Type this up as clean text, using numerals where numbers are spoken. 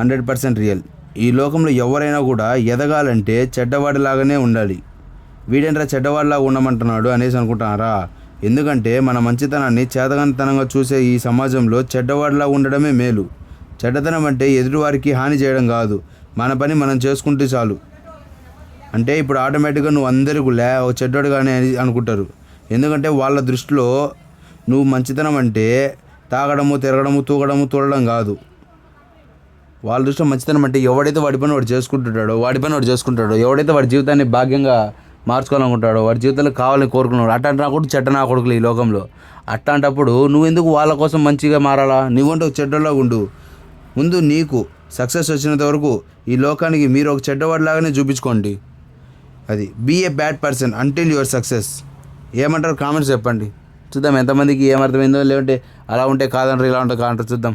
100% real. ఈ లోకంలో ఎవరైనా కూడా ఎదగాలంటే చెడ్డవాడిలాగానే ఉండాలి. వీడేంట్రా చెడ్డవాడిలాగా ఉండమంటున్నాడు అనేసి అనుకుంటున్నారా? ఎందుకంటే మన మంచితనాన్ని చేతగానితనంగా చూసే ఈ సమాజంలో చెడ్డవాడిలాగా ఉండడమే మేలు. చెడ్డతనం అంటే ఎదుటివారికి హాని చేయడం కాదు, మన పని మనం చేసుకుంటే చాలు. అంటే ఇప్పుడు ఆటోమేటిక్గా నువ్వు అందరికీ ఒక చెడ్డోడుగానే అనుకుంటారు. ఎందుకంటే వాళ్ళ దృష్టిలో నువ్వు మంచితనం అంటే తాగడము, తిరగడము, తూగడము, తూడడం కాదు. వాళ్ళ దృష్టిలో మంచితనం అంటే ఎవడైతే వాడి పని వాడు చేసుకుంటాడో, ఎవడైతే వాడి జీవితాన్ని భాగ్యంగా మార్చుకోవాలనుకుంటాడో, వాడి జీవితంలో కావాలని కోరుకున్నాడు, అట్లాంటి నా కొడుకు చెడ్డ నా కొడుకులు ఈ లోకంలో. అట్లాంటప్పుడు నువ్వెందుకు వాళ్ళ కోసం మంచిగా మారాలా? నువ్వంటే ఒక చెడ్డలాగా ఉండు. ముందు నీకు సక్సెస్ వచ్చినంత వరకు ఈ లోకానికి మీరు ఒక చెడ్డవాడిలాగానే చూపించుకోండి. అది be a bad person until your success. ఏమంటారు కామెంట్స్ చెప్పండి, చూద్దాం ఎంతమందికి ఏమర్థమైందో. లేదంటే అలా ఉంటే కాదంటారు, ఇలా ఉంటే కాదంటారు, చూద్దాం.